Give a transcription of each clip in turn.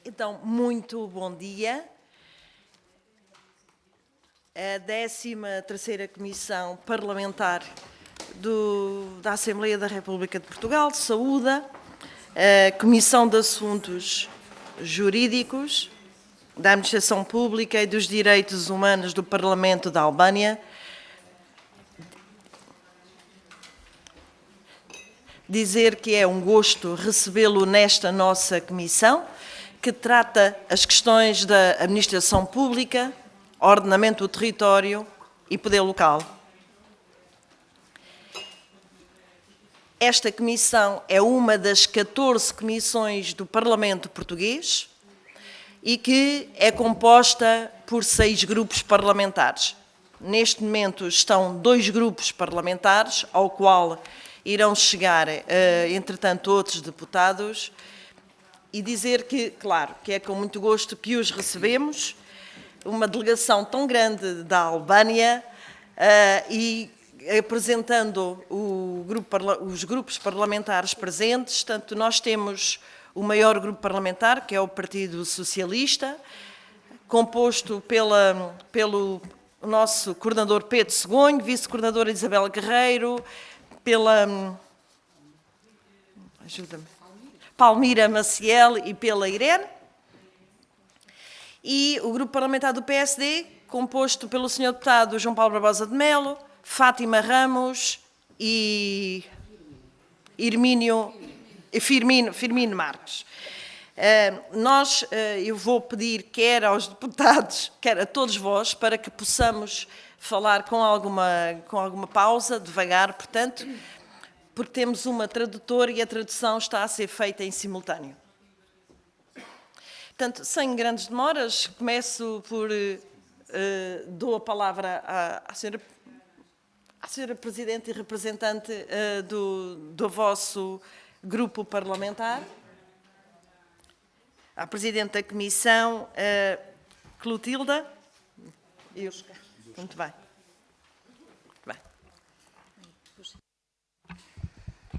Então, muito bom dia. A 13ª Comissão Parlamentar da Assembleia da República de Portugal saúda a Comissão de Assuntos Jurídicos, da Administração Pública e dos Direitos Humanos do Parlamento da Albânia. Dizer que é um gosto recebê-lo nesta nossa comissão, que trata as questões da administração pública, ordenamento do território e poder local. Esta comissão é uma das 14 comissões do Parlamento português e que é composta por 6 grupos parlamentares. Neste momento estão 2 grupos parlamentares, ao qual irão chegar, entretanto, outros deputados, e dizer que, claro, que é com muito gosto que os recebemos, uma delegação tão grande da Albânia, e apresentando os grupos parlamentares presentes. Tanto nós temos o maior grupo parlamentar, que é o Partido Socialista, composto pelo nosso coordenador Pedro Segonho, vice-coordenadora Isabel Guerreiro, pela Palmira Maciel e pela Irene, e o grupo parlamentar do PSD, composto pelo Sr. Deputado João Paulo Barbosa de Melo, Fátima Ramos e Firmino Marques. Eu vou pedir quer aos deputados, quer a todos vós, para que possamos falar com alguma pausa, devagar, portanto, porque temos uma tradutora e a tradução está a ser feita em simultâneo. Portanto, sem grandes demoras, começo por... dou a palavra à senhora Presidente e representante do vosso grupo parlamentar, à Presidente da Comissão, Clotilda. Muito bem.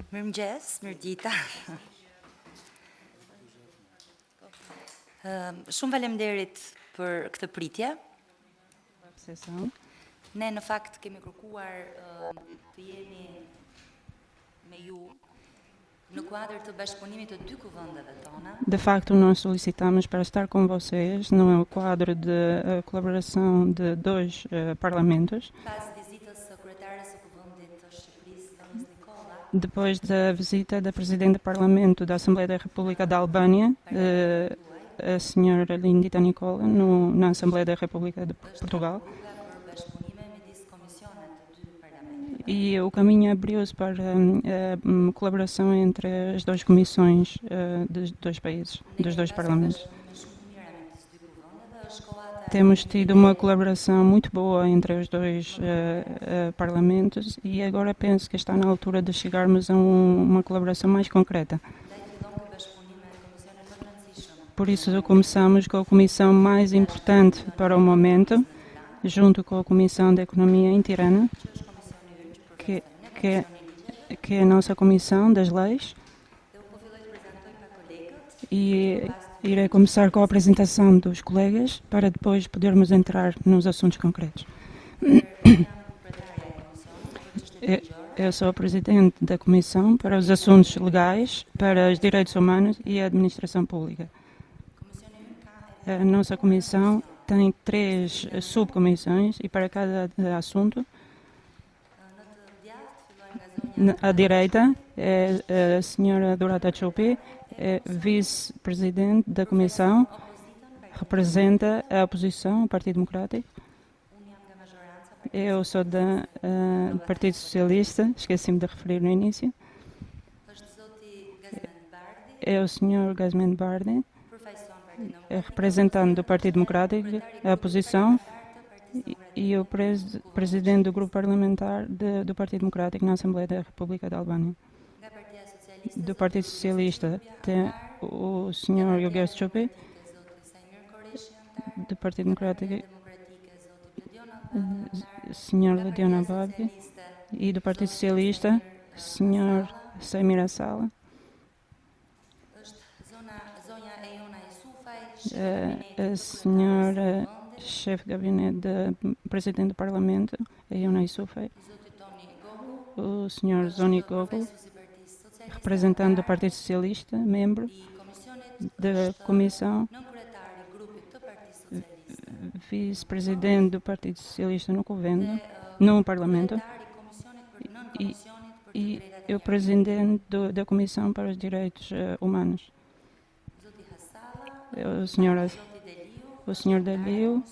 Mirëmëngjes, mirëdita. Shumë faleminderit për këtë pritje. Ne në fakt kemi kërkuar të jemi me ju no quadro të bashkëpunimit të 2 kuvendeve tona. De facto, nós solicitamos para estar com vocês no quadro de colaboração de 2 parlamentos. Depois da visita da Presidente do Parlamento da Assembleia da República da Albânia, a senhora Lindita Nicola, na Assembleia da República de Portugal. E o caminho abriu-se para a colaboração entre as 2 comissões dos 2 países, dos 2 parlamentos. Temos tido uma colaboração muito boa entre os 2 parlamentos e agora penso que está na altura de chegarmos a uma colaboração mais concreta. Por isso, começamos com a comissão mais importante para o momento, junto com a Comissão de Economia em Tirana, que é a nossa Comissão das Leis. E irei começar com a apresentação dos colegas, para depois podermos entrar nos assuntos concretos. Eu sou a Presidente da Comissão para os Assuntos Legais, para os Direitos Humanos e a Administração Pública. A nossa comissão tem 3 subcomissões e para cada assunto, à direita é a senhora Dorota Chopi, é vice-presidente da comissão, representa a oposição, o Partido Democrático. Eu sou do Partido Socialista, esqueci-me de referir no início. É o senhor Gasmend Bardi, é representante do Partido Democrático, a oposição, e o presidente do grupo parlamentar do Partido Democrático na Assembleia da República da Albânia. Do Partido Socialista tem o Sr. Yogesh Chopi, do Partido Democrático Sr. Diona Babi, e do Partido Socialista Sr. Samira Sala. a senhora chefe de gabinete do presidente do Parlamento, a Iona Issoufei, o senhor Zoni Gogol, representante do Partido Socialista, membro da Comissão, vice-presidente do Partido Socialista no Parlamento, e o presidente da Comissão para os Direitos Humanos. O senhor Dalio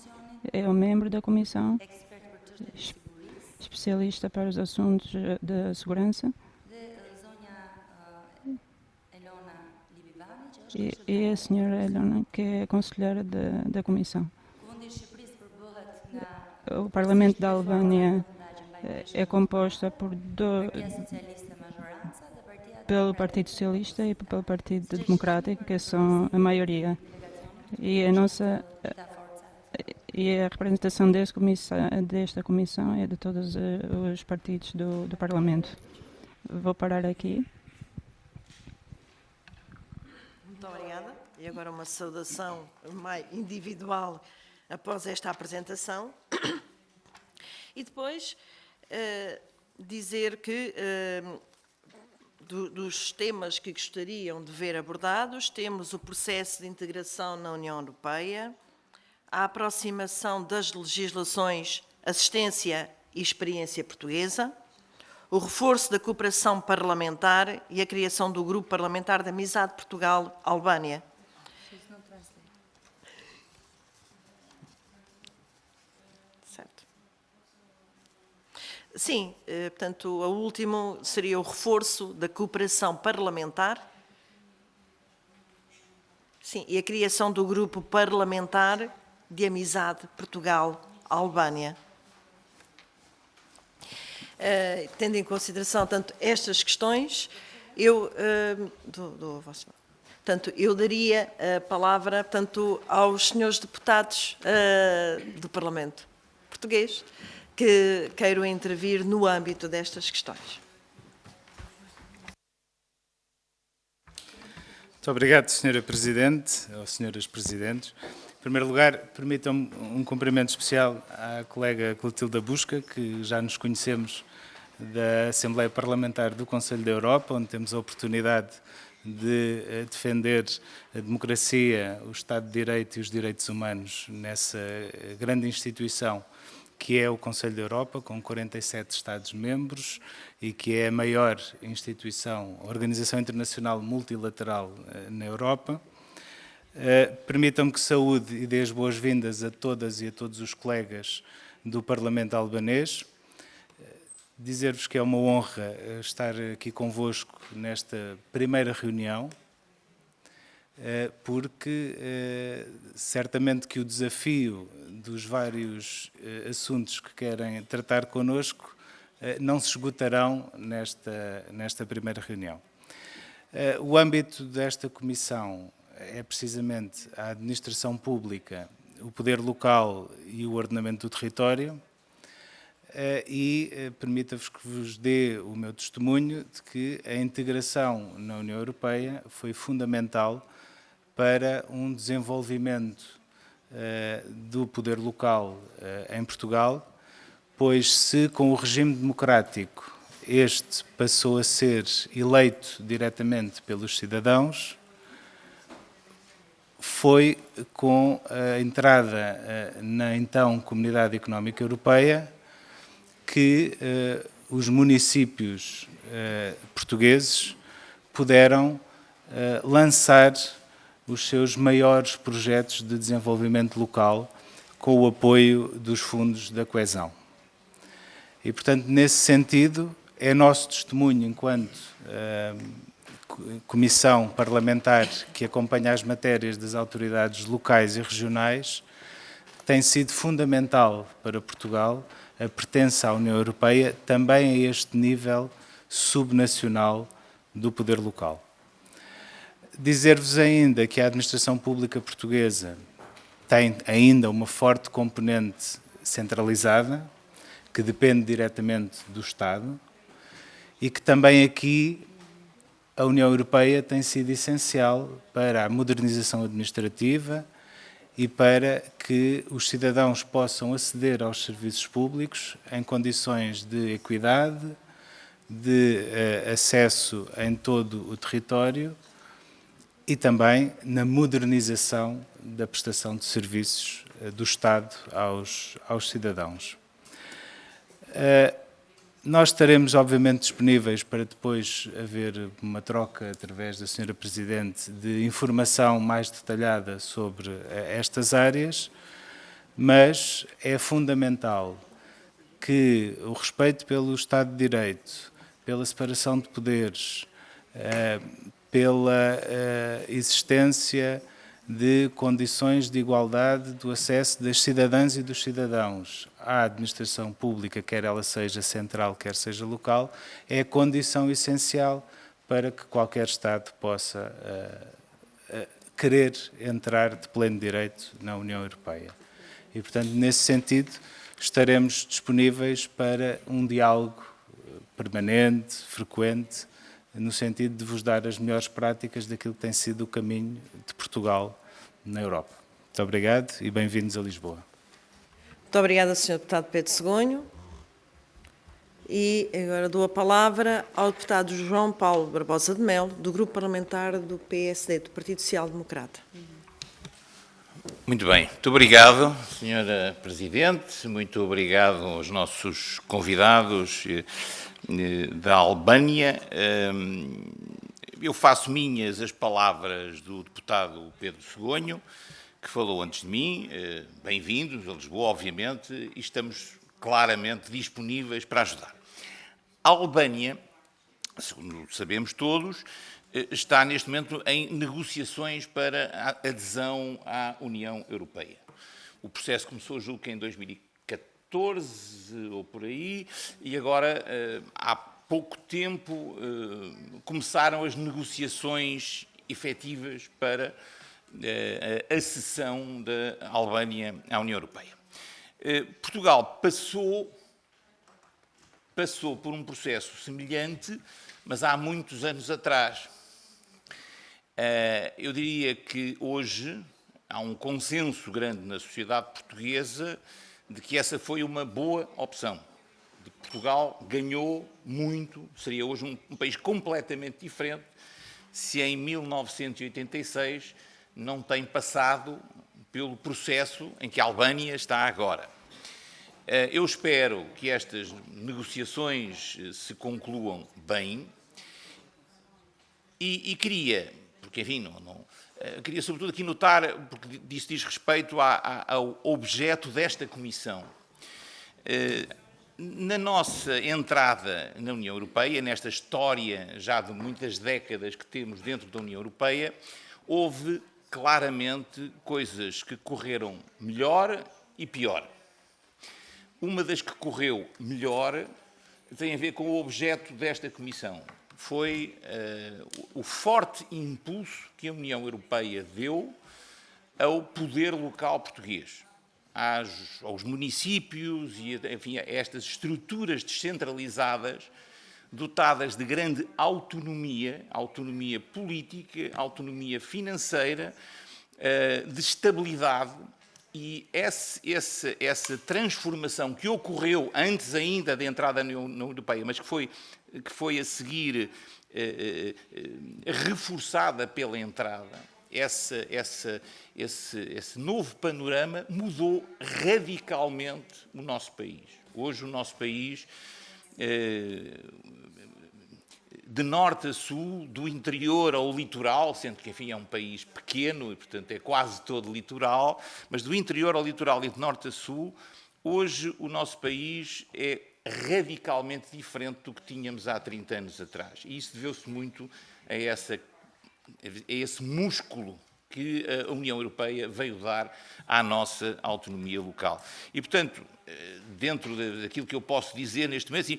é o membro da Comissão, especialista para os assuntos da segurança. E a senhora Elona, que é a conselheira da Comissão. O Parlamento da Albânia é composto pelo Partido Socialista e pelo Partido Democrático, que são a maioria. E a representação desta comissão é de todos os partidos do Parlamento. Vou parar aqui. Muito obrigada. E agora uma saudação mais individual após esta apresentação. E depois dizer que dos temas que gostariam de ver abordados, temos o processo de integração na União Europeia, a aproximação das legislações, assistência e experiência portuguesa, o reforço da cooperação parlamentar e a criação do Grupo Parlamentar de Amizade Portugal-Albânia. Certo. Sim, portanto, o último seria o reforço da cooperação parlamentar. Sim, e a criação do Grupo Parlamentar de Amizade Portugal-Albânia. Tendo em consideração, tanto estas questões, eu daria a palavra, portanto, aos senhores deputados do Parlamento português que queiram intervir no âmbito destas questões. Muito obrigado, Sra. Presidente, ou Sras. Presidentes. Em primeiro lugar, permitam-me um cumprimento especial à colega Clotilde Busca, que já nos conhecemos da Assembleia Parlamentar do Conselho da Europa, onde temos a oportunidade de defender a democracia, o Estado de Direito e os direitos humanos nessa grande instituição que é o Conselho da Europa, com 47 Estados-membros e que é a maior instituição, organização internacional multilateral na Europa. Permitam-me que saúde e dê as boas-vindas a todas e a todos os colegas do Parlamento albanês. Dizer-vos que é uma honra estar aqui convosco nesta primeira reunião, porque certamente que o desafio dos vários assuntos que querem tratar connosco não se esgotarão nesta primeira reunião. O âmbito desta comissão é precisamente a administração pública, o poder local e o ordenamento do território, e permita-vos que vos dê o meu testemunho de que a integração na União Europeia foi fundamental para um desenvolvimento do poder local em Portugal, pois se com o regime democrático este passou a ser eleito diretamente pelos cidadãos, foi com a entrada na então Comunidade Económica Europeia que os municípios portugueses puderam lançar os seus maiores projetos de desenvolvimento local com o apoio dos fundos da coesão. E, portanto, nesse sentido, é nosso testemunho enquanto comissão parlamentar que acompanha as matérias das autoridades locais e regionais, que tem sido fundamental para Portugal a pertença à União Europeia também a este nível subnacional do poder local. Dizer-vos ainda que a administração pública portuguesa tem ainda uma forte componente centralizada, que depende diretamente do Estado, e que também aqui a União Europeia tem sido essencial para a modernização administrativa e para que os cidadãos possam aceder aos serviços públicos em condições de equidade, de acesso em todo o território e também na modernização da prestação de serviços do Estado aos cidadãos. Nós estaremos, obviamente, disponíveis para depois haver uma troca, através da Sra. Presidente, de informação mais detalhada sobre estas áreas, mas é fundamental que o respeito pelo Estado de Direito, pela separação de poderes, pela existência de condições de igualdade do acesso das cidadãs e dos cidadãos à administração pública, quer ela seja central, quer seja local, é a condição essencial para que qualquer Estado possa querer entrar de pleno direito na União Europeia. E, portanto, nesse sentido, estaremos disponíveis para um diálogo permanente, frequente, no sentido de vos dar as melhores práticas daquilo que tem sido o caminho de Portugal na Europa. Muito obrigado e bem-vindos a Lisboa. Muito obrigada, Sr. Deputado Pedro Cegonho. E agora dou a palavra ao deputado João Paulo Barbosa de Melo, do Grupo Parlamentar do PSD, do Partido Social Democrata. Muito bem. Muito obrigado, Sra. Presidente. Muito obrigado aos nossos convidados da Albânia. Eu faço minhas as palavras do deputado Pedro Cegonho, que falou antes de mim. Bem-vindos a Lisboa, obviamente, e estamos claramente disponíveis para ajudar. A Albânia, segundo sabemos todos, está neste momento em negociações para a adesão à União Europeia. O processo começou, julgo que em 2014 ou por aí, e agora, há pouco tempo, começaram as negociações efetivas para a acessão da Albânia à União Europeia. Portugal passou por um processo semelhante, mas há muitos anos atrás. Eu diria que hoje há um consenso grande na sociedade portuguesa de que essa foi uma boa opção. De que Portugal ganhou muito, seria hoje um país completamente diferente se em 1986 não tem passado pelo processo em que a Albânia está agora. Eu espero que estas negociações se concluam bem e queria, porque enfim, queria sobretudo aqui notar, porque isso diz respeito ao objeto desta comissão. Na nossa entrada na União Europeia, nesta história já de muitas décadas que temos dentro da União Europeia, houve claramente coisas que correram melhor e pior. Uma das que correu melhor tem a ver com o objeto desta comissão. Foi o forte impulso que a União Europeia deu ao poder local português, aos municípios e, enfim, a estas estruturas descentralizadas, dotadas de grande autonomia política, autonomia financeira, de estabilidade. E essa transformação que ocorreu antes ainda da entrada na União Europeia, mas que foi a seguir reforçada pela entrada, esse novo panorama mudou radicalmente o nosso país. Hoje o nosso país, de norte a sul, do interior ao litoral, sendo que, enfim, é um país pequeno e, portanto, é quase todo litoral, mas do interior ao litoral e de norte a sul, hoje o nosso país é radicalmente diferente do que tínhamos há 30 anos atrás. E isso deveu-se muito a esse músculo que a União Europeia veio dar à nossa autonomia local. E, portanto, dentro daquilo que eu posso dizer neste momento,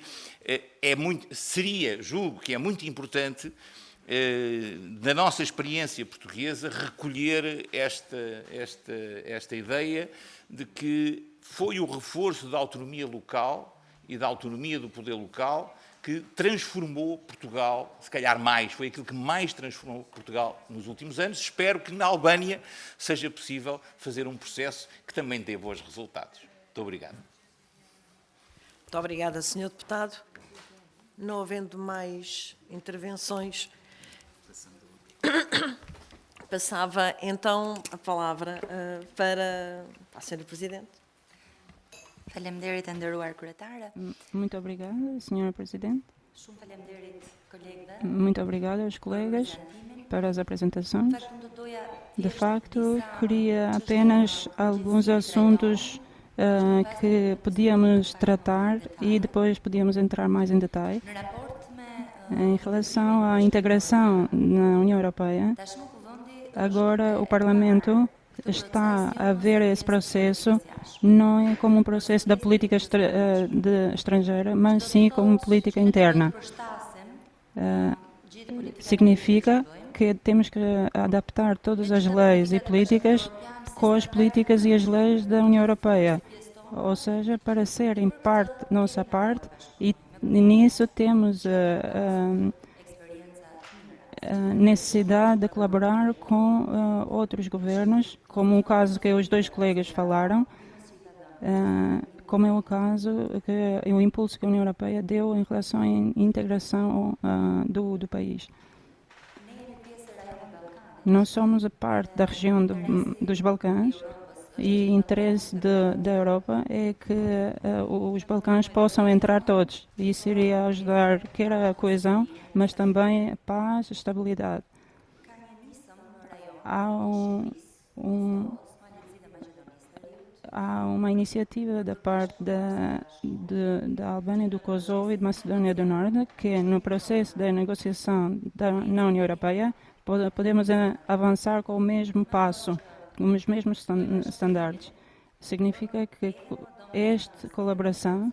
julgo que é muito importante, da nossa experiência portuguesa, recolher esta ideia de que foi o reforço da autonomia local e da autonomia do poder local que transformou Portugal, se calhar mais, foi aquilo que mais transformou Portugal nos últimos anos. Espero que na Albânia seja possível fazer um processo que também dê bons resultados. Muito obrigado. Muito obrigada, Sr. Deputado. Não havendo mais intervenções, passava então a palavra para a Sra. Presidente. Faleminderit e nderuar kryetare. Muito obrigada, Sra. Presidente. Shumë faleminderit kolegëve. Muito obrigada aos colegas para as apresentações. Në fakt, unë do doja De facto, queria apenas alguns assuntos que podíamos tratar e depois podíamos entrar mais em detalhe. në raport me Em relação à integração na União Europeia, tashmë kuvendi agora o Parlamento está a ver esse processo não é como um processo da política estrangeira, mas sim como política interna. përshtasim gjithë politikën Significa que temos que adaptar todas as leis e políticas com as políticas e as leis da União Europeia, ou seja, para serem parte, nossa parte, e nisso temos a necessidade de colaborar com outros governos, como o caso que os dois colegas falaram, como é o caso que o impulso que a União Europeia deu em relação à integração do país. Nós somos a parte da região dos Balcãs e o interesse da Europa é que os Balcãs possam entrar todos. Isso iria ajudar quer a coesão, mas também a paz e estabilidade. Há uma iniciativa da parte da Albânia, do Kosovo e de Macedónia do Norte, que no processo da negociação na União Europeia podemos avançar com o mesmo passo, com os mesmos standards. Significa que esta colaboração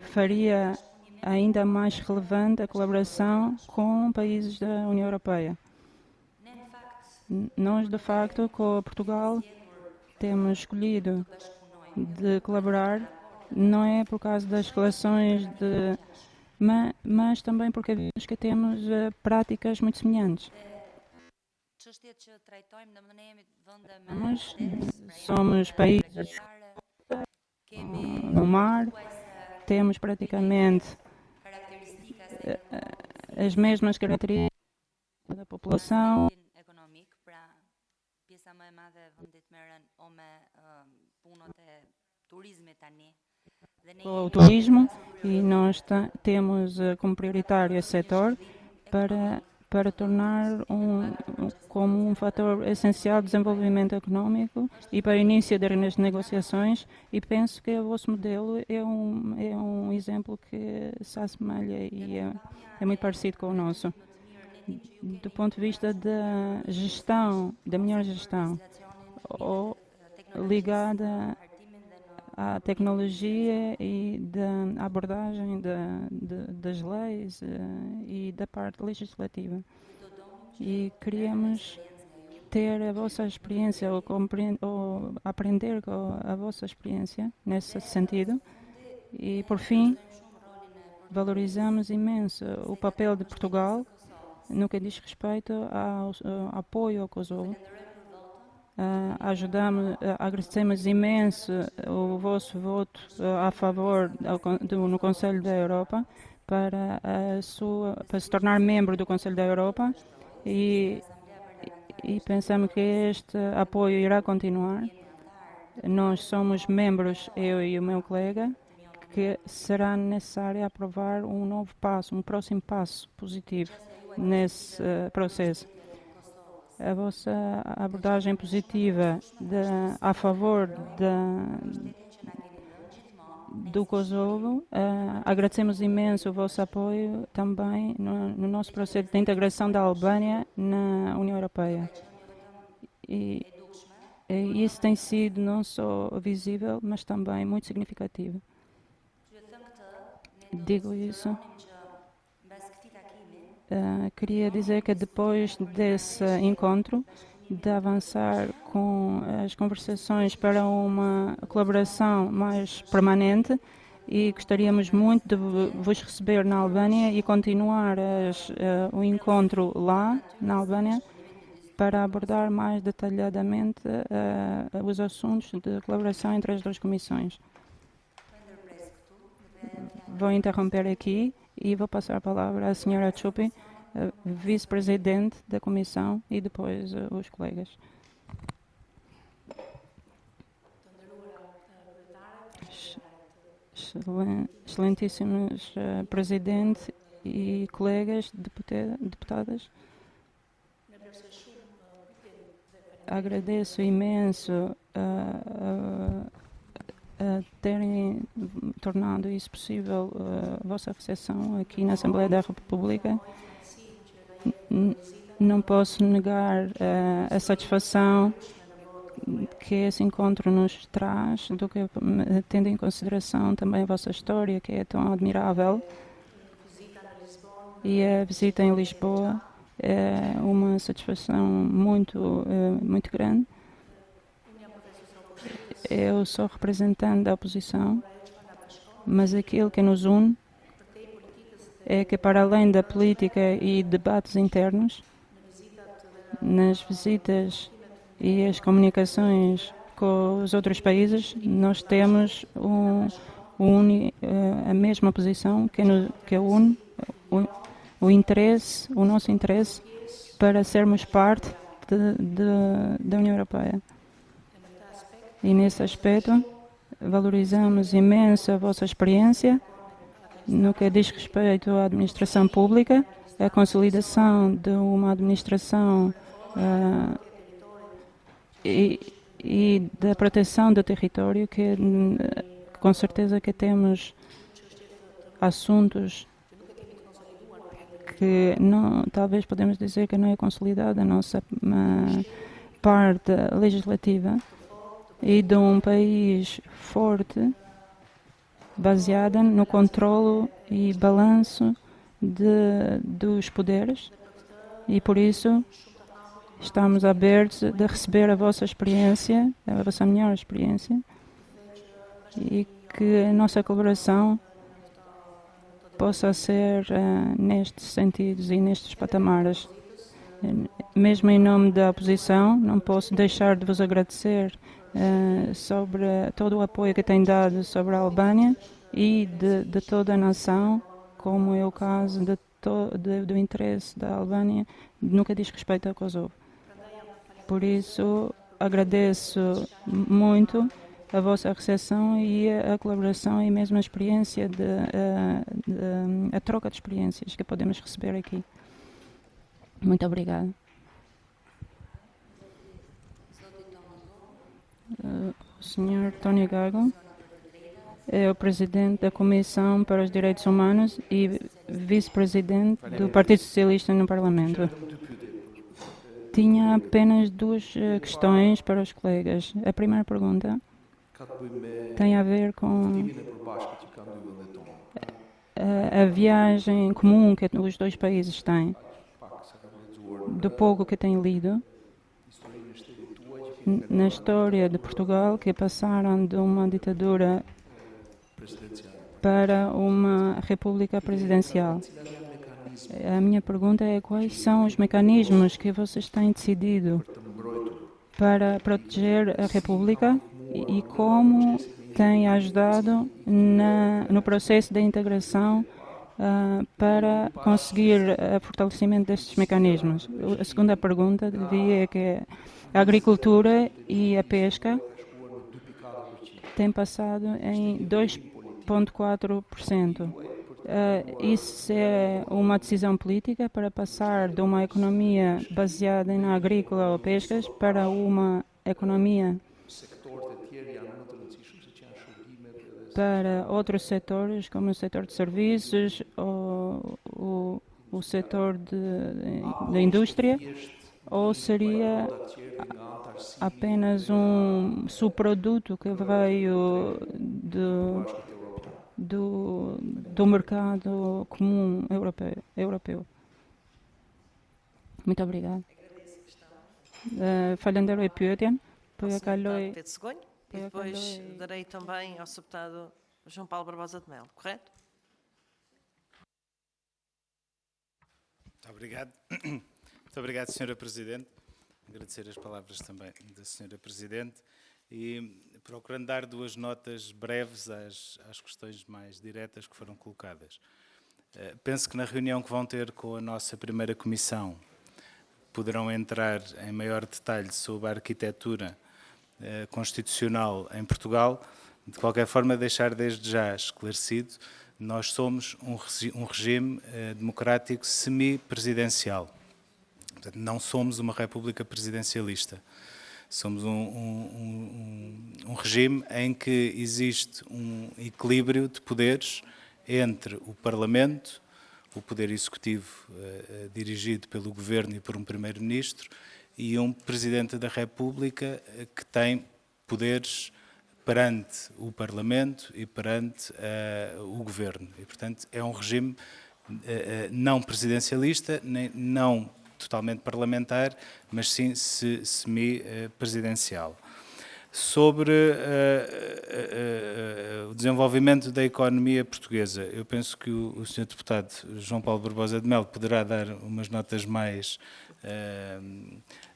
faria ainda mais relevante a colaboração com países da União Europeia. Nós, de facto, com Portugal, temos escolhido de colaborar, não é por causa das relações, mas também porque vemos que temos práticas muito semelhantes. çështjet që trajtojmë, domethënë ne jemi vende me Nós somos países no mar, temos praticamente as mesmas características da população. ekonomik, pra pjesa më e madhe e vendit merren o me punët e turizmit tani. Dhe ne O turismo e nós temos como prioritário esse setor para tornar como um fator essencial de desenvolvimento econômico e para o início das negociações, e penso que o vosso modelo é um exemplo que se assemelha e é muito parecido com o nosso. Do ponto de vista da gestão, da melhor gestão, ou ligada à tecnologia e da abordagem das leis e da parte legislativa. E queríamos ter a vossa experiência ou aprender com a vossa experiência nesse sentido. E, por fim, valorizamos imenso o papel de Portugal no que diz respeito ao apoio ao Kosovo. Agradecemos imenso o vosso voto a favor no Conselho da Europa para se tornar membro do Conselho da Europa e pensamos que este apoio irá continuar. Nós somos membros, eu e o meu colega, que será necessário aprovar um novo passo, um próximo passo positivo nesse processo. A vossa abordagem positiva a favor do Kosovo. Agradecemos imenso o vosso apoio também no nosso processo de integração da Albânia na União Europeia. E isso tem sido não só visível, mas também muito significativo. Digo isso. Queria dizer que depois desse encontro, de avançar com as conversações para uma colaboração mais permanente, e gostaríamos muito de vos receber na Albânia e continuar o encontro lá, na Albânia, para abordar mais detalhadamente os assuntos de colaboração entre as duas comissões. Vou interromper aqui e vou passar a palavra à senhora Chupi, vice-presidente da comissão, e depois os colegas. Excelentíssimos presidente e colegas deputadas, agradeço imenso a terem tornado isso possível, a vossa recepção aqui na Assembleia da República. Não posso negar a satisfação que esse encontro nos traz, tendo em consideração também a vossa história, que é tão admirável. E a visita em Lisboa é uma satisfação muito grande. Eu sou representante da oposição, mas aquilo que nos une é que, para além da política e debates internos, nas visitas e as comunicações com os outros países, nós temos a mesma posição que une o nosso interesse para sermos parte da União Europeia. E nesse aspecto, valorizamos imenso a vossa experiência no que diz respeito à administração pública, a consolidação de uma administração e da proteção do território, que com certeza que temos assuntos que talvez podemos dizer que não é consolidada a nossa parte legislativa, e de um país forte, baseada no controlo e balanço dos poderes, e por isso estamos abertos de receber a vossa experiência, a vossa melhor experiência, e que a nossa colaboração possa ser nestes sentidos e nestes patamares. Mesmo em nome da oposição, não posso deixar de vos agradecer sobre todo o apoio que tem dado sobre a Albânia e de toda a nação, como é o caso do interesse da Albânia no que diz respeito ao Kosovo. Por isso, agradeço muito a vossa recepção e a colaboração e mesmo a experiência, a troca de experiências que podemos receber aqui. Muito obrigada. O Sr. Tony Gago é o presidente da Comissão para os Direitos Humanos e vice-presidente do Partido Socialista no Parlamento. Tinha apenas duas questões para os colegas. A primeira pergunta tem a ver com a viagem comum que os dois países têm. Do pouco que tenho lido, na história de Portugal, que passaram de uma ditadura para uma república presidencial. A minha pergunta é: quais são os mecanismos que vocês têm decidido para proteger a república e como têm ajudado no processo de integração para conseguir o fortalecimento destes mecanismos? A segunda pergunta é que a agricultura e a pesca têm passado em 2,4%. Isso é uma decisão política para passar de uma economia baseada na agrícola ou pescas para uma economia para outros setores, como o setor de serviços ou o setor da indústria, ou seria apenas um subproduto que veio do mercado comum europeu? Muito obrigada. Falando E depois darei também ao deputado João Paulo Barbosa de Melo, correto? Muito obrigado. Muito obrigado, Sra. Presidente. Agradecer as palavras também da Sra. Presidente e procurando dar duas notas breves às questões mais diretas que foram colocadas. Penso que na reunião que vão ter com a nossa primeira comissão poderão entrar em maior detalhe sobre a arquitetura constitucional em Portugal. De qualquer forma, deixar desde já esclarecido, nós somos um regime democrático semi-presidencial. Portanto, não somos uma república presidencialista. Somos um regime em que existe um equilíbrio de poderes entre o Parlamento, o Poder Executivo dirigido pelo Governo e por um Primeiro-Ministro, e um Presidente da República que tem poderes perante o Parlamento e perante o Governo. E, portanto, é um regime não presidencialista, nem não totalmente parlamentar, mas sim semi-presidencial. Sobre o desenvolvimento da economia portuguesa, eu penso que o Sr. Deputado João Paulo Barbosa de Melo poderá dar umas notas mais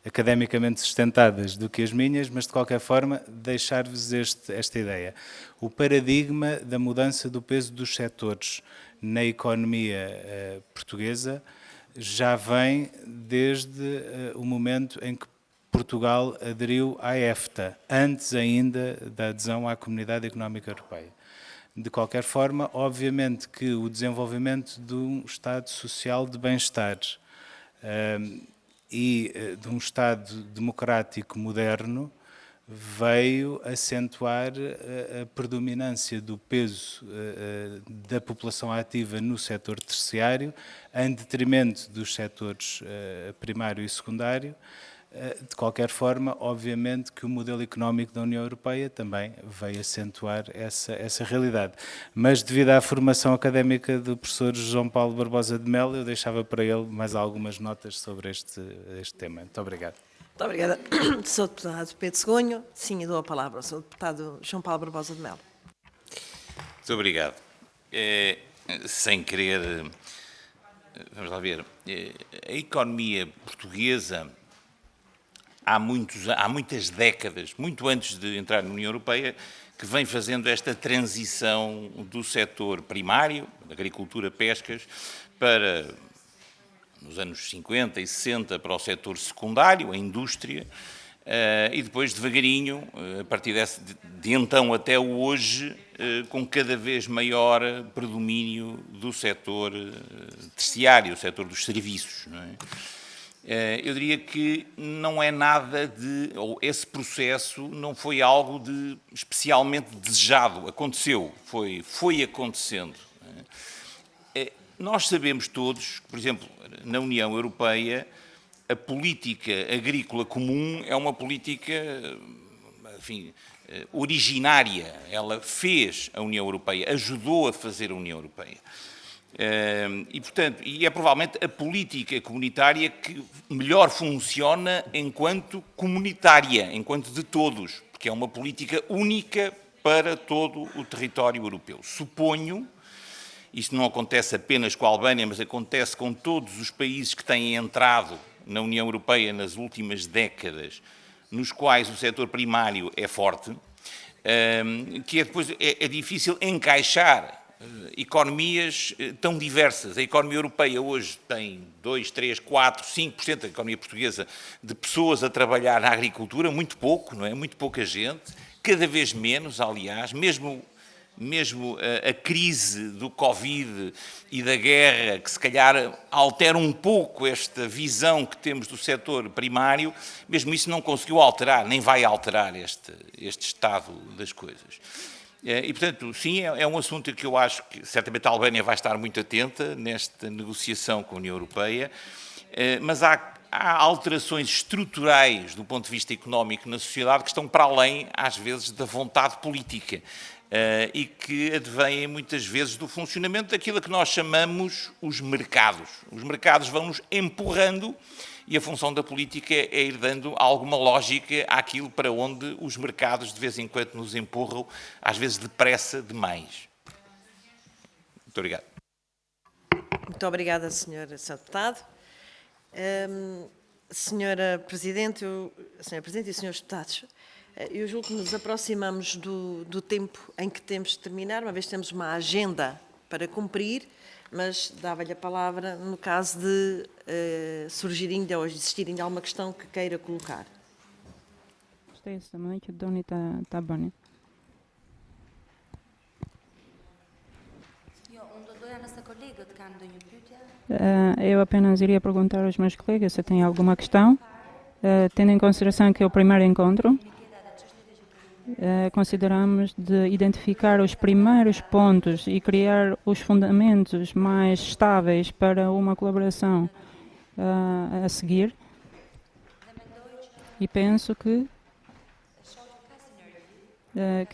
academicamente sustentadas do que as minhas, mas de qualquer forma deixar-vos esta ideia. O paradigma da mudança do peso dos setores na economia portuguesa já vem desde o momento em que Portugal aderiu à EFTA, antes ainda da adesão à Comunidade Económica Europeia. De qualquer forma, obviamente que o desenvolvimento de um Estado social de bem-estar e de um Estado democrático moderno veio acentuar a predominância do peso da população ativa no setor terciário, em detrimento dos setores primário e secundário. De qualquer forma, obviamente que o modelo económico da União Europeia também veio acentuar essa realidade. Mas devido à formação académica do professor João Paulo Barbosa de Melo, eu deixava para ele mais algumas notas sobre este tema. Muito obrigado. Muito obrigada, Sr. Deputado Pedro Segunho. Sim, eu dou a palavra ao Sr. Deputado João Paulo Barbosa de Melo. Muito obrigado. Sem querer, vamos lá ver, a economia portuguesa há muitas décadas, muito antes de entrar na União Europeia, que vem fazendo esta transição do setor primário, agricultura, pescas, para, nos anos 50 e 60, para o setor secundário, a indústria, e depois, devagarinho, a partir de então até hoje, com cada vez maior predomínio do setor terciário, o setor dos serviços, não é? Eu diria que não é nada ou esse processo não foi algo de especialmente desejado, aconteceu, foi acontecendo. Nós sabemos todos, por exemplo, na União Europeia, a política agrícola comum é uma política, enfim, originária. Ela fez a União Europeia, ajudou a fazer a União Europeia. E, portanto, é provavelmente a política comunitária que melhor funciona enquanto comunitária, enquanto de todos, porque é uma política única para todo o território europeu. Suponho, isto não acontece apenas com a Albânia, mas acontece com todos os países que têm entrado na União Europeia nas últimas décadas, nos quais o setor primário é forte, que depois é difícil encaixar economias tão diversas. A economia europeia hoje tem 2, 3, 4, 5% da economia portuguesa de pessoas a trabalhar na agricultura, muito pouco, não é? Muito pouca gente, cada vez menos, aliás, mesmo a crise do Covid e da guerra, que se calhar altera um pouco esta visão que temos do setor primário, mesmo isso não conseguiu alterar, nem vai alterar este estado das coisas. E, portanto, sim, é um assunto que eu acho que certamente a Albânia vai estar muito atenta nesta negociação com a União Europeia, mas há alterações estruturais do ponto de vista económico na sociedade que estão para além, às vezes, da vontade política e que advêm muitas vezes do funcionamento daquilo que nós chamamos os mercados. Os mercados vão-nos empurrando e a função da política é ir dando alguma lógica àquilo para onde os mercados de vez em quando nos empurram, às vezes depressa demais. Muito obrigado. Muito obrigada, Sr. Deputado. Senhora Presidente e Srs. Deputados, eu julgo que nos aproximamos do tempo em que temos de terminar, uma vez que temos uma agenda para cumprir, mas dava-lhe a palavra no caso de surgir ainda ou existir ainda alguma questão que queira colocar. Eu apenas iria perguntar aos meus colegas se têm alguma questão, tendo em consideração que é o primeiro encontro. Consideramos de identificar os primeiros pontos e criar os fundamentos mais estáveis para uma colaboração a seguir. E penso que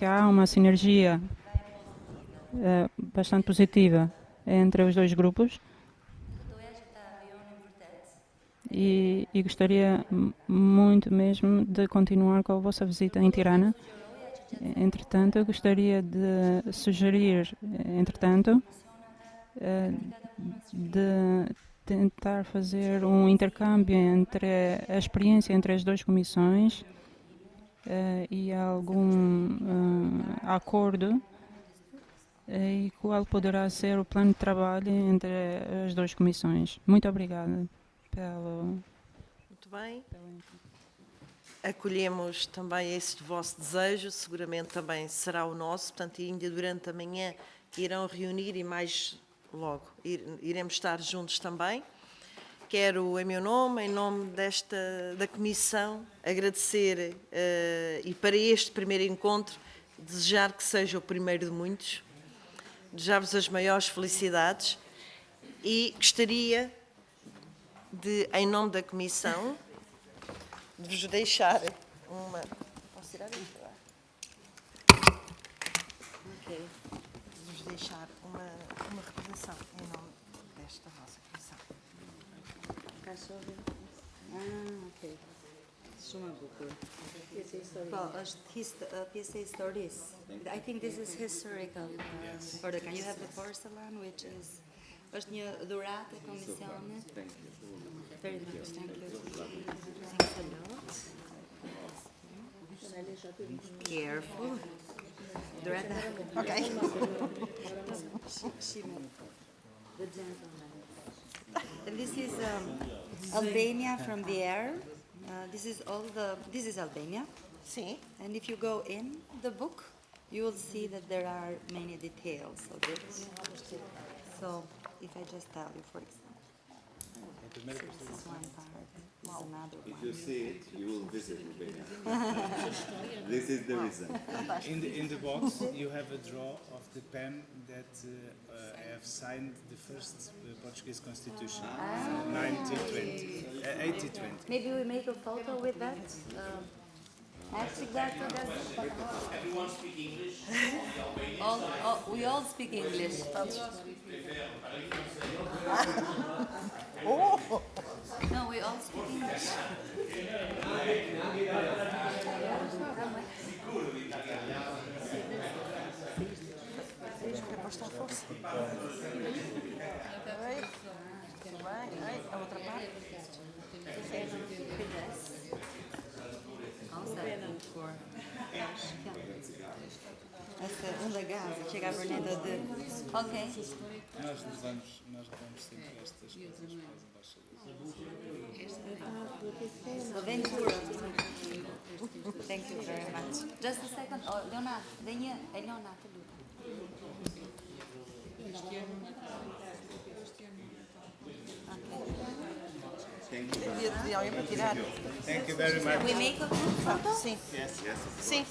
há uma sinergia bastante positiva entre os dois grupos. E gostaria muito mesmo de continuar com a vossa visita em Tirana. Entretanto, eu gostaria de sugerir, de tentar fazer um intercâmbio entre a experiência entre as duas comissões e algum acordo e qual poderá ser o plano de trabalho entre as duas comissões. Muito obrigada pelo... Muito bem. Acolhemos também esse vosso desejo, seguramente também será o nosso, portanto, ainda durante a manhã irão reunir e mais logo iremos estar juntos também. Quero, em meu nome, em nome da Comissão, agradecer e para este primeiro encontro, desejar que seja o primeiro de muitos, desejar-vos as maiores felicidades e gostaria de, em nome da Comissão, de vos deixar uma... Posso tirar isto? Ok. De vos deixar uma recordação em nome desta nossa comissão. Ok. Suma buku. PSA stories. I think this is historical. For the can you have the porcelain, which is është një dhuratë e komisionit. Very nice, thank you. Thanks a lot. Careful. Dhurata. Okay. The gentleman. And this is Albania from the air. This is Albania. Sim. And if you go in the book, you will see that there are many details of it. So, if I just tell you, for example, so this is one part, this is another one. If you see it, you will visit Albania. This is the reason. In the box, you have a draw of the pen that have signed the first Portuguese constitution, 1920, 1820. Maybe we make a photo with that. Everyone speak English? We all speak English. No, we all speak English. Mostra a força. A outra parte. Essa da gás, chega a Bernarda de... Ok. Nós levamos sempre estas coisas para os embaixadores. Ventura. Thank you very much. Just a second. Oh, Leonardo, Leonardo. Havia alguém para tirar. Thank you very much. We make a photo? Sim. Yes, yes. Sim.